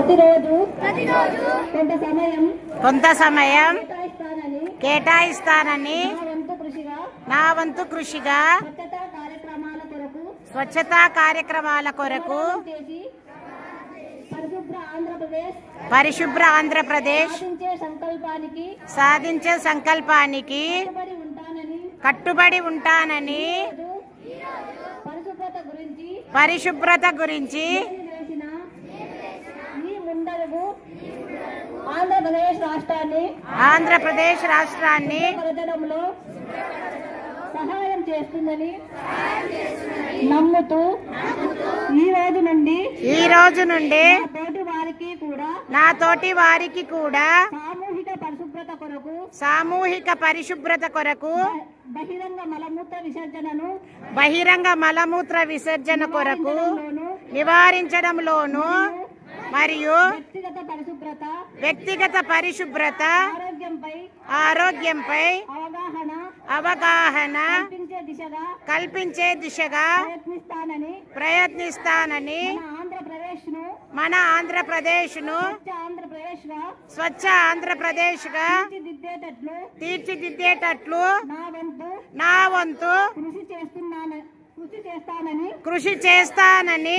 ప్రతిరోజు కొంత సమయం కేటాయిస్తానని నా వంతు కృషిగా స్వచ్ఛతా కార్యక్రమాల కొరకు పరిశుభ్ర ఆంధ్రప్రదేశ్ సాధించే సంకల్పానికి కట్టుబడి ఉంటానని పరిశుభ్రత గురించి ఆంధ్రప్రదేశ్ రాష్ట్రాన్ని సహాయం చేస్తుందని నమ్ముతూ ఈ రోజు నుండి నా తోటి వారికి కూడా సామూహిక పరిశుభ్రత కొరకు బహిరంగ మలమూత్ర విసర్జన కొరకు నివారించడంలోను మరియు వ్యక్తిగత పరిశుభ్రత ఆరోగ్యంపై అవగాహన కల్పించే దిశగా ప్రయత్నిస్తానని మన ఆంధ్రప్రదేశ్ను స్వచ్ఛ ఆంధ్రప్రదేశ్గా తీర్చిదిద్దేటట్లు నా వంతు కృషి చేస్తానని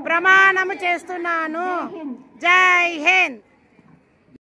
ప్రమాణము చేస్తున్నాను. జై హింద్.